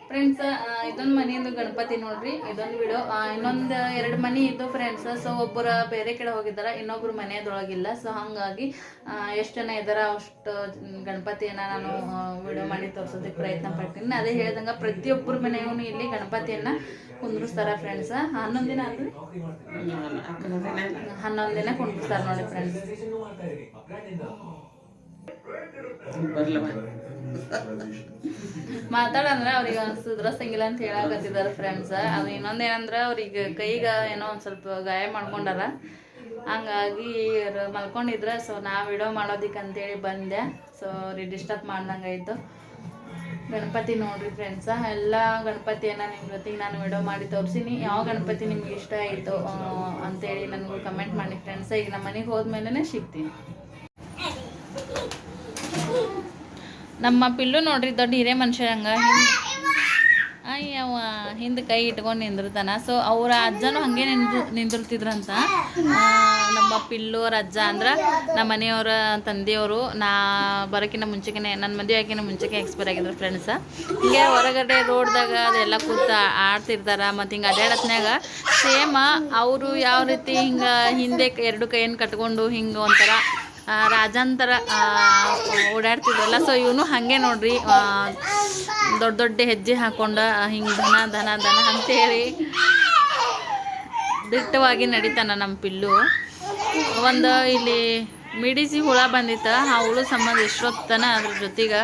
ಫ್ರೆಂಡ್ಸ್, ಇದೊಂದು ಮನೆಯಿಂದ ಗಣಪತಿ ನೋಡ್ರಿ, ಇದೊಂದು ವಿಡಿಯೋ. ಇನ್ನೊಂದು 2 ಮನೆ ಇದ್ದು ಫ್ರೆಂಡ್ಸ್. ಸೊ ಒಬ್ಬರು ಬೇರೆ ಕಡೆ ಹೋಗಿದ್ದಾರ, ಇನ್ನೊಬ್ರು ಮನೆಯದೊಳಗಿಲ್ಲ. ಸೊ ಹಾಗಾಗಿ ಎಷ್ಟು ಜನ ಇದ್ದಾರ ಅಷ್ಟು ಗಣಪತಿಯನ್ನ ನಾನು ವಿಡಿಯೋ ಮಾಡಿ ತೋರ್ಸೋದಕ್ಕೆ ಪ್ರಯತ್ನ ಪಡ್ತೀನಿ. ಅದೇ ಹೇಳ್ದಂಗೆ ಪ್ರತಿಯೊಬ್ಬರ ಮನೆಯೂ ಇಲ್ಲಿ ಗಣಪತಿಯನ್ನ ಕುಂದ್ರಿಸ್ತಾರ ಫ್ರೆಂಡ್ಸ್. 11 ದಿನ ಅಲ್ರಿ, 11 ದಿನ ಕುಂದ್ರಿಸ್ತಾರ ನೋಡಿ ಫ್ರೆಂಡ್ಸ್. ಮಾತಾಡಂದ್ರೆ ಅವ್ರಿಗೆ ಸುಧಾರಿಸಂಗಿಲ್ಲ ಅಂತ ಹೇಳಕತ್ತಿದಾರ ಫ್ರೆಂಡ್ಸ್. ಅದು ಇನ್ನೊಂದೇನಂದ್ರೆ ಅವ್ರಿಗೆ ಕೈಗೆ ಏನೋ ಒಂದು ಸ್ವಲ್ಪ ಗಾಯ ಮಾಡ್ಕೊಂಡಾರ. ಹಂಗಾಗಿ ಮಲ್ಕೊಂಡಿದ್ರ. ಸೊ ನಾ ವಿಡಿಯೋ ಮಾಡೋದಿಕ್ಕೆ ಅಂತೇಳಿ ಬಂದೆ. ಸೊ ಅವ್ರಿಗೆ ಡಿಸ್ಟರ್ಬ್ ಮಾಡ್ದಂಗಾಯ್ತು. ಗಣಪತಿ ನೋಡ್ರಿ ಫ್ರೆಂಡ್ಸ, ಎಲ್ಲ ಗಣಪತಿಯನ್ನ ನಿಮ್ಮ ಜೊತೆಗೆ ನಾನು ವಿಡಿಯೋ ಮಾಡಿ ತೋರಿಸಿನಿ. ಯಾವ ಗಣಪತಿ ನಿಮ್ಗೆ ಇಷ್ಟ ಆಯಿತು ಅಂತೇಳಿ ನನಗೂ ಕಮೆಂಟ್ ಮಾಡಿ ಫ್ರೆಂಡ್ಸ. ಈಗ ನಮ್ಮ ಮನೆಗೆ ಹೋದ್ಮೇಲೆ ಸಿಗ್ತೀನಿ. ನಮ್ಮ ಪಿಲ್ಲು ನೋಡ್ರಿ, ದೊಡ್ಡ ಹಿರೇ ಮನುಷ್ಯ ಹಂಗ ಅವ ಹಿಂದೆ ಕೈ ಇಟ್ಕೊಂಡು ನಿಂದಿರ್ತಾನ. ಸೊ ಅವ್ರ ಅಜ್ಜನೂ ಹಾಗೆ ನಿಂದಿರ್ತಿದ್ರಂತ. ನಮ್ಮ ಪಿಲ್ಲೋರ ಅಜ್ಜ ಅಂದ್ರೆ ನಮ್ಮ ಮನೆಯವರ ತಂದೆಯವರು ಬರೋಕ್ಕಿಂತ ಮುಂಚೆಗೆ ನನ್ನ ಮದುವೆ ಆಗಿನ ಮುಂಚೆಗೆ ಎಕ್ಸ್ಪೈರ್ ಆಗಿದ್ರು ಫ್ರೆಂಡ್ಸ. ಹಿಂಗೆ ಹೊರಗಡೆ ರೋಡ್ದಾಗ ಅದೆಲ್ಲ ಕೂತು ಆಡ್ತಿರ್ತಾರೆ. ಮತ್ತು ಹಿಂಗೆ ಅಡ್ಯಾಡತ್ನಾಗ ಸೇಮ್ ಅವರು ಯಾವ ರೀತಿ ಹಿಂಗೆ ಹಿಂದೆ 2 ಕೈಯನ್ನು ಕಟ್ಕೊಂಡು ಹಿಂಗೆ ಒಂಥರ ರಾಜಾಂತರ ಓಡಾಡ್ತಿದ್ರಲ್ಲ. ಸೊ ಇವನು ಹಾಗೆ ನೋಡ್ರಿ ದೊಡ್ಡ ದೊಡ್ಡ ಹೆಜ್ಜೆ ಹಾಕೊಂಡು ಹಿಂಗೆ ದನ ದನ ದನ ಅಂತೇಳಿ ದಿಟ್ಟವಾಗಿ ನಡೀತಾನ ನಮ್ಮ ಪಿಲ್ಲು. ಒಂದು ಇಲ್ಲಿ ಮಿಡಿಸಿ ಹುಳ ಬಂದಿತ್ತು. ಆ ಹುಳು ಸಂಬಂಧ ಎಷ್ಟೊತ್ತನ ಅದ್ರ ಜೊತೆಗೆ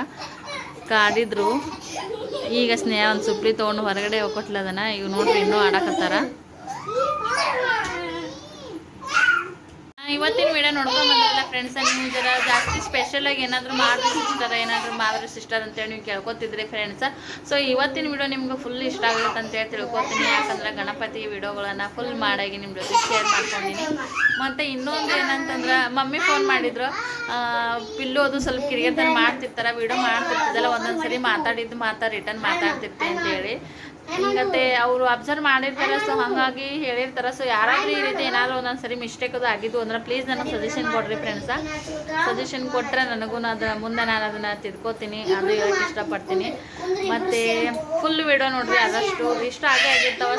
ಕಾಡಿದ್ರು. ಈಗ ಸ್ನೇಹ ಒಂದು ಸುಪ್ರಿ ತೊಗೊಂಡು ಹೊರಗಡೆ ಹೋಗ್ಕೊಟ್ಲದನ. ಈಗ ನೋಡ್ರಿ ಇನ್ನೂ ಆಡಕತ್ತಾರ. ಇವತ್ತಿನ ವಿಡಿಯೋ ನೋಡ್ಕೊಂಡು ಬಂದಿರಲ್ಲ ಫ್ರೆಂಡ್ಸ್. ನೀವು ಜರ ಜಾಸ್ತಿ ಸ್ಪೆಷಲಾಗಿ ಏನಾದರೂ ಮಾಡಿದ್ರೆ ಸಿಸ್ಟರ್ ಅಂತೇಳಿ ನೀವು ಕೇಳ್ಕೊತಿದ್ರಿ ಫ್ರೆಂಡ್ಸ. ಸೊ ಇವತ್ತಿನ ವಿಡಿಯೋ ನಿಮ್ಗೆ ಫುಲ್ ಇಷ್ಟ ಆಗುತ್ತೆ ಅಂತೇಳಿ ತಿಳ್ಕೊತೀನಿ. ಯಾಕಂದ್ರೆ ಗಣಪತಿ ವಿಡಿಯೋಗಳನ್ನು ಫುಲ್ ಮಾಡಾಗಿ ನಿಮ್ಮ ಜೊತೆ ಶೇರ್ ಮಾಡ್ಕೊಂಡಿನಿ. ಮತ್ತು ಇನ್ನೊಂದು ಏನಂತಂದ್ರೆ ಮಮ್ಮಿ ಫೋನ್ ಮಾಡಿದ್ರು, ಪಿಲ್ಲು ಅದು ಸ್ವಲ್ಪ ಕಿರಿಗೆತನ ಮಾಡ್ತಿರ್ತಾರೆ, ವಿಡಿಯೋ ಮಾಡ್ತಿರ್ತಿದ್ದಲ್ಲ, ಒಂದೊಂದು ಸರಿ ಮಾತಾಡಿದ್ದು ರಿಟರ್ನ್ ಮಾತಾಡ್ತಿರ್ತೆ ಅಂತೇಳಿ. ಹಿಂಗತ್ತೆ ಅವರು ಅಬ್ಸರ್ವ್ ಮಾಡಿರ್ತಾರೆ. ಸೊ ಹಾಗಾಗಿ ಹೇಳಿರ್ತಾರೆ. ಸೊ ಯಾರಾದ್ರೂ ಈ ರೀತಿ ಏನಾದರೂ ಒಂದೊಂದು ಸರಿ ಮಿಸ್ಟೇಕ್ ಅದು ಆಗಿದ್ದು ಅಂದ್ರೆ ಪ್ಲೀಸ್ ನನಗೆ ಸಜೆಷನ್ ಕೊಡ್ರಿ ಫ್ರೆಂಡ್ಸ. ಸಜೆಷನ್ ಕೊಟ್ಟರೆ ನನಗೂ ಮುಂದೆ ನಾನು ಅದನ್ನು ತಿಳ್ಕೊತೀನಿ, ಅದು ಹೇಳಕ್ಕೆ ಇಷ್ಟಪಡ್ತೀನಿ. ಮತ್ತು ಫುಲ್ ವಿಡಿಯೋ ನೋಡ್ರಿ, ಆದಷ್ಟು ಇಷ್ಟ ಆಗಿರ್ತಾವೆ.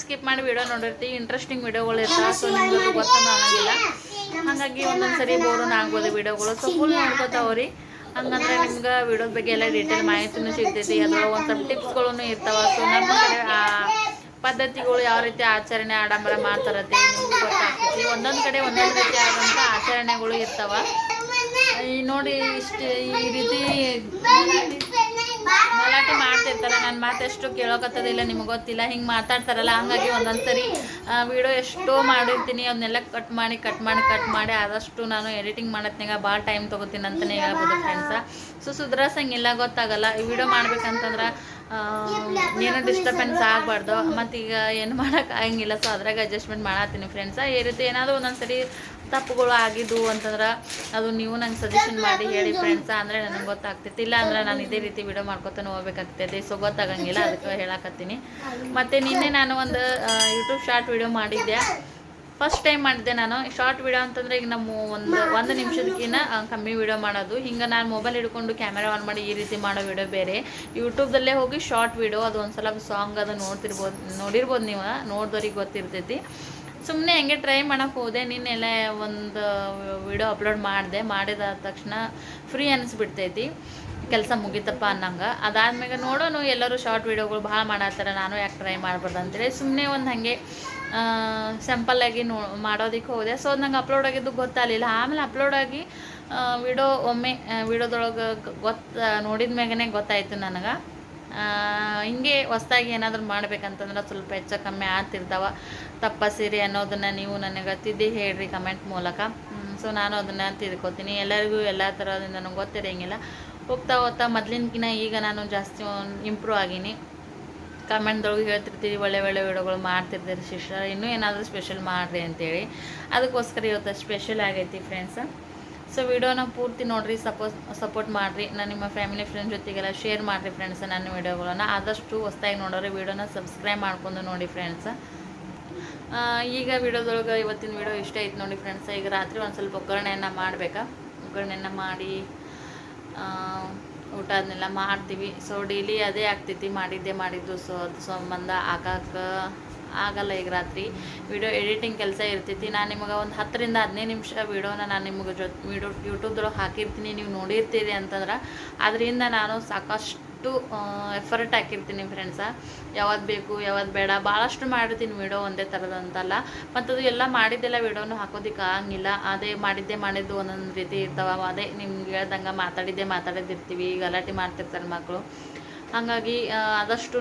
ಸ್ಕಿಪ್ ಮಾಡಿ ವಿಡಿಯೋ ನೋಡಿರ್ತೀವಿ. ಇಂಟ್ರೆಸ್ಟಿಂಗ್ ವಿಡಿಯೋಗಳು ಇರ್ತಾವೆ. ಸೊ ನಿಮ್ಗೆ ಅದು ಗೊತ್ತೂ ಆಗೋಂಗಿಲ್ಲ. ಹಾಗಾಗಿ ಒಂದೊಂದು ಸರಿ ಬೋರನ್ನು ಆಗ್ಬೋದು ವಿಡಿಯೋಗಳು. ಸೊ ಫುಲ್ ನೋಡ್ಕೋತಾವ್ರಿ. ಹಂಗಂದ್ರೆ ನಿಮ್ಗೆ ವಿಡಿಯೋದ ಬಗ್ಗೆ ಎಲ್ಲ ಡೀಟೇಲ್ ಮಾಹಿತಿನೂ ಸಿಗ್ತೈತಿ. ಅದ್ರೊಳಗೆ ಒಂದು ಸ್ವಲ್ಪ ಟಿಪ್ಸ್ಗಳೂ ಇರ್ತಾವೆ. ಸೊ ನಮ್ಮ ಕಡೆ ಪದ್ಧತಿಗಳು ಯಾವ ರೀತಿ ಆಚರಣೆ ಆಡಂಬರ ಮಾಡ್ತಾರತ್ತೆ ನಿಮ್ಗೆ ಗೊತ್ತಾಗ್ತೈತಿ. ಒಂದೊಂದು ಕಡೆ ಒಂದೊಂದು ರೀತಿ ಆದಂಥ ಆಚರಣೆಗಳು ಇರ್ತಾವೆ. ಈ ನೋಡಿ ಈ ರೀತಿ ಗಲಾಟೆ ಮಾಡ್ತಿರ್ತಾರೆ. ನನ್ನ ಮಾತು ಎಷ್ಟು ಕೇಳೋಕತ್ತದಿಲ್ಲ ನಿಮ್ಗೆ ಗೊತ್ತಿಲ್ಲ. ಹಿಂಗೆ ಮಾತಾಡ್ತಾರಲ್ಲ, ಹಂಗಾಗಿ ಒಂದೊಂದು ಸರಿ ವಿಡಿಯೋ ಎಷ್ಟೋ ಮಾಡಿರ್ತೀನಿ. ಅದನ್ನೆಲ್ಲ ಕಟ್ ಮಾಡಿ ಆದಷ್ಟು ನಾನು ಎಡಿಟಿಂಗ್ ಮಾಡೋತ್ನಾಗ ಭಾಳ ಟೈಮ್ ತೊಗೋತೀನಿ ಅಂತಲೇ ಹೇಳ್ಬೋದು ಫ್ರೆಂಡ್ಸ. ಸೊ ಸುಧಾರಿಸಂಗಿಲ್ಲ, ಗೊತ್ತಾಗಲ್ಲ. ಈ ವಿಡಿಯೋ ಮಾಡ್ಬೇಕಂತಂದ್ರೆ ಏನೋ ಡಿಸ್ಟರ್ಬೆನ್ಸ್ ಆಗಬಾರ್ದು. ಮತ್ತೀಗ ಏನು ಮಾಡೋಕ್ಕಾಗಂಗಿಲ್ಲ. ಸೊ ಅದ್ರಾಗ ಅಡ್ಜಸ್ಟ್ಮೆಂಟ್ ಮಾಡತ್ತೀನಿ ಫ್ರೆಂಡ್ಸ. ಈ ರೀತಿ ಏನಾದರೂ ಒಂದೊಂದು ಸರಿ ತಪ್ಪುಗಳು ಆಗಿದ್ದು ಅಂತಂದ್ರೆ ಅದು ನೀವು ನಂಗೆ ಸಜೆಷನ್ ಮಾಡಿ ಹೇಳಿ ಫ್ರೆಂಡ್ಸ. ಅಂದರೆ ನನಗೆ ಗೊತ್ತಾಗ್ತೈತಿ. ಇಲ್ಲ ಅಂದ್ರೆ ನಾನು ಇದೇ ರೀತಿ ವಿಡಿಯೋ ಮಾಡ್ಕೊತಾನೆ ಹೋಗ್ಬೇಕಾಗ್ತೈತಿ. ಸೊ ಗೊತ್ತಾಗಂಗಿಲ್ಲ, ಅದಕ್ಕೆ ಹೇಳಕತ್ತೀನಿ. ಮತ್ತು ನಿನ್ನೆ ನಾನು ಒಂದು ಯೂಟ್ಯೂಬ್ ಶಾರ್ಟ್ ವಿಡಿಯೋ ಮಾಡಿದ್ದೆ. ಫಸ್ಟ್ ಟೈಮ್ ಮಾಡಿದ್ದೆ ನಾನು ಶಾರ್ಟ್ ವಿಡಿಯೋ ಅಂತಂದರೆ. ಈಗ ನಮ್ಮ ಒಂದು ನಿಮಿಷದಕ್ಕಿಂತ ಕಮ್ಮಿ ವಿಡಿಯೋ ಮಾಡೋದು. ಹಿಂಗೆ ನಾನು ಮೊಬೈಲ್ ಹಿಡ್ಕೊಂಡು ಕ್ಯಾಮೆರಾ ಆನ್ ಮಾಡಿ ಈ ರೀತಿ ಮಾಡೋ ವಿಡಿಯೋ ಬೇರೆ. ಯೂಟ್ಯೂಬ್ದಲ್ಲೇ ಹೋಗಿ ಶಾರ್ಟ್ ವಿಡಿಯೋ, ಅದು ಒಂದು ಸಲ ಸಾಂಗ್ ಅದು ನೋಡಿರ್ಬೋದು ನೀವು, ನೋಡಿದವ್ರಿಗೆ ಗೊತ್ತಿರ್ತೈತಿ. ಸುಮ್ಮನೆ ಹಂಗೆ ಟ್ರೈ ಮಾಡೋಕ್ಕೆ ಹೋದೆ. ನಿನ್ನೆಲ್ಲ ಒಂದು ವಿಡಿಯೋ ಅಪ್ಲೋಡ್ ಮಾಡಿದ ತಕ್ಷಣ ಫ್ರೀ ಅನಿಸ್ಬಿಡ್ತೈತಿ, ಕೆಲಸ ಮುಗಿತಪ್ಪ ಅನ್ನಂಗೆ. ಅದಾದ್ಮೇಲೆ ನೋಡೋಣ, ಎಲ್ಲರೂ ಶಾರ್ಟ್ ವಿಡಿಯೋಗಳು ಭಾಳ ಮಾಡತ್ತಾರೆ, ನಾನು ಯಾಕೆ ಟ್ರೈ ಮಾಡ್ಬಾರ್ದು ಅಂತೇಳಿ ಸುಮ್ಮನೆ ಒಂದು ಹಾಗೆ ಸಿಂಪಲ್ಲಾಗಿ ಮಾಡೋದಕ್ಕೆ ಹೋದೆ. ಸೊ ನಂಗೆ ಅಪ್ಲೋಡ್ ಆಗಿದ್ದು ಗೊತ್ತಾಗಲಿಲ್ಲ. ಆಮೇಲೆ ಅಪ್ಲೋಡ್ ಆಗಿ ವಿಡಿಯೋ ಒಮ್ಮೆ ವಿಡಿಯೋದೊಳಗೆ ನೋಡಿದ ಮ್ಯಾಗೇ ಗೊತ್ತಾಯಿತು ನನಗೆ. ಹಿಂಗೆ ಹೊಸ್ದಾಗಿ ಏನಾದರೂ ಮಾಡ್ಬೇಕಂತಂದ್ರೆ ಸ್ವಲ್ಪ ಹೆಚ್ಚು ಕಮ್ಮಿ ಆಗ್ತಿರ್ತಾವೆ. ತಪ್ಪಿಸಿರಿ ಅನ್ನೋದನ್ನು ನೀವು ನನಗೆ ತಿದ್ದಿ ಹೇಳ್ರಿ ಕಮೆಂಟ್ ಮೂಲಕ. ಸೊ ನಾನು ಅದನ್ನು ತಿಳ್ಕೊತೀನಿ. ಎಲ್ಲರಿಗೂ ಎಲ್ಲ ಥರದಿಂದ ನನಗೆ ಗೊತ್ತಿರೋಂಗಿಲ್ಲ. ಹೋಗ್ತಾ ಮೊದಲಿನಕಿನ್ನ ಈಗ ನಾನು ಜಾಸ್ತಿ ಇಂಪ್ರೂವ್ ಆಗೀನಿ. ಕಮೆಂಟ್ದೊಳಗೆ ಹೇಳ್ತಿರ್ತೀವಿ, ಒಳ್ಳೆ ವಿಡಿಯೋಗಳು ಮಾಡ್ತಿರ್ತೀರಿ ಸಿಸ್ಟರ್, ಇನ್ನೂ ಏನಾದರೂ ಸ್ಪೆಷಲ್ ಮಾಡಿರಿ ಅಂತೇಳಿ. ಅದಕ್ಕೋಸ್ಕರ ಇವತ್ತು ಸ್ಪೆಷಲ್ ಆಗೈತಿ ಫ್ರೆಂಡ್ಸ್. ಸೊ ವಿಡಿಯೋನ ಪೂರ್ತಿ ನೋಡಿರಿ, ಸಪೋರ್ಟ್ ಮಾಡಿರಿ. ನಾನು ನಿಮ್ಮ ಫ್ಯಾಮಿಲಿ ಫ್ರೆಂಡ್ಸ್ ಜೊತೆಗೆಲ್ಲ ಶೇರ್ ಮಾಡಿರಿ ಫ್ರೆಂಡ್ಸ್ ನನ್ನ ವಿಡಿಯೋಗಳನ್ನು. ಆದಷ್ಟು ಹೊಸ್ದಾಗಿ ನೋಡೋರಿ ವಿಡಿಯೋನ ಸಬ್ಸ್ಕ್ರೈಬ್ ಮಾಡ್ಕೊಂಡು ನೋಡಿ ಫ್ರೆಂಡ್ಸ್. ಈಗ ವಿಡಿಯೋದೊಳಗೆ ಇವತ್ತಿನ ವಿಡಿಯೋ ಇಷ್ಟ ಐತೆ ನೋಡಿ ಫ್ರೆಂಡ್ಸ್. ಈಗ ರಾತ್ರಿ ಒಂದು ಸ್ವಲ್ಪ ಒಗ್ಗರಣೆಯನ್ನು ಒಗ್ಗರಣೆಯನ್ನು ಮಾಡಿ ಊಟ ಅದನ್ನೆಲ್ಲ ಮಾಡ್ತೀವಿ. ಸೊ ಡೈಲಿ ಅದೇ ಆಗ್ತೈತಿ, ಮಾಡಿದ್ದು. ಸೊ ಅದು ಸಂಬಂಧ ಆಗಲ್ಲ. ಈಗ ರಾತ್ರಿ ವಿಡಿಯೋ ಎಡಿಟಿಂಗ್ ಕೆಲಸ ಇರ್ತೈತಿ. ನಾನು ನಿಮಗೆ ಒಂದು 10 ರಿಂದ 15 ನಿಮಿಷ ವಿಡಿಯೋನ ನಾನು ನಿಮಗೆ ವಿಡಿಯೋ ಯೂಟ್ಯೂಬ್ದೊಳಗೆ ಹಾಕಿರ್ತೀನಿ, ನೀವು ನೋಡಿರ್ತೀರಿ ಅಂತಂದ್ರೆ ಅದರಿಂದ ನಾನು ಸಾಕಷ್ಟು ಎಫರ್ಟ್ ಹಾಕಿರ್ತೀನಿ ಫ್ರೆಂಡ್ಸ. ಯಾವ್ದು ಬೇಕು ಯಾವ್ದು ಬೇಡ ಭಾಳಷ್ಟು ಮಾಡಿರ್ತೀನಿ ವಿಡಿಯೋ, ಒಂದೇ ಥರದಂತಲ್ಲ. ಮತ್ತು ಅದು ಎಲ್ಲ ಮಾಡಿದ್ದೆಲ್ಲ ವಿಡಿಯೋನು ಹಾಕೋದಕ್ಕೆ ಆಗಂಗಿಲ್ಲ. ಅದೇ ಮಾಡಿದ್ದು ಒಂದೊಂದು ರೀತಿ ಇರ್ತಾವೆ. ಅದೇ ನಿಮ್ಗೆ ಹೇಳ್ದಂಗೆ ಮಾತಾಡಿದ್ದಿರ್ತೀವಿ, ಗಲಾಟೆ ಮಾಡ್ತಿರ್ತಾರೆ ಮಕ್ಕಳು. ಹಾಗಾಗಿ ಆದಷ್ಟು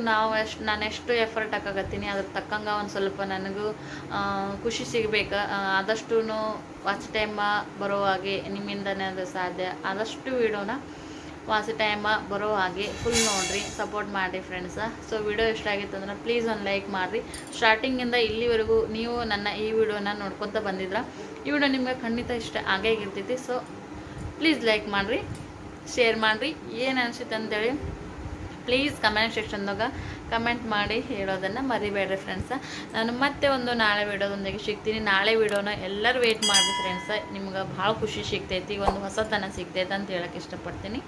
ನಾನು ಎಷ್ಟು ಎಫರ್ಟ್ ಹಾಕಾಕತ್ತೀನಿ ಅದ್ರ ತಕ್ಕಂಗೆ ಒಂದು ಸ್ವಲ್ಪ ನನಗೂ ಖುಷಿ ಸಿಗಬೇಕು. ಆದಷ್ಟು ವಾಚ್ ಟೈಮ್ ಬರೋ ಹಾಗೆ ನಿಮ್ಮಿಂದನೇ ಅದು ಸಾಧ್ಯ. ಆದಷ್ಟು ವಿಡಿಯೋನ ವಾಚ್ ಟೈಮ ಬರೋ ಹಾಗೆ ಫುಲ್ ನೋಡಿರಿ, ಸಪೋರ್ಟ್ ಮಾಡಿರಿ ಫ್ರೆಂಡ್ಸ. ಸೊ ವಿಡಿಯೋ ಇಷ್ಟ ಆಗಿತ್ತು ಅಂದ್ರೆ ಪ್ಲೀಸ್ ಒಂದು ಲೈಕ್ ಮಾಡಿರಿ. ಸ್ಟಾರ್ಟಿಂಗಿಂದ ಇಲ್ಲಿವರೆಗೂ ನೀವು ನನ್ನ ಈ ವಿಡಿಯೋನ ನೋಡ್ಕೊತ ಬಂದಿದ್ರೆ ಈ ವಿಡಿಯೋ ನಿಮಗೆ ಖಂಡಿತ ಇಷ್ಟ ಆಗೇ ಇರ್ತೈತಿ. ಸೊ ಪ್ಲೀಸ್ ಲೈಕ್ ಮಾಡಿರಿ, ಶೇರ್ ಮಾಡಿರಿ. ಏನು ಅನಿಸುತ್ತೆ ಅಂತೇಳಿ ಪ್ಲೀಸ್ ಕಮೆಂಟ್ ಸೆಕ್ಷನ್ದಾಗ ಕಮೆಂಟ್ ಮಾಡಿ ಹೇಳೋದನ್ನು ಮರಿಬೇಡ್ರಿ ಫ್ರೆಂಡ್ಸ. ನಾನು ಮತ್ತೆ ಒಂದು ನಾಳೆ ವಿಡಿಯೋದೊಂದಿಗೆ ಸಿಗ್ತೀನಿ. ನಾಳೆ ವಿಡಿಯೋನ ಎಲ್ಲರೂ ವೇಟ್ ಮಾಡಿರಿ ಫ್ರೆಂಡ್ಸ. ನಿಮ್ಗೆ ಭಾಳ ಖುಷಿ ಸಿಗ್ತೈತಿ, ಒಂದು ಹೊಸತನ ಸಿಗ್ತೈತೆ ಅಂತ ಹೇಳೋಕ್ಕೆ ಇಷ್ಟಪಡ್ತೀನಿ.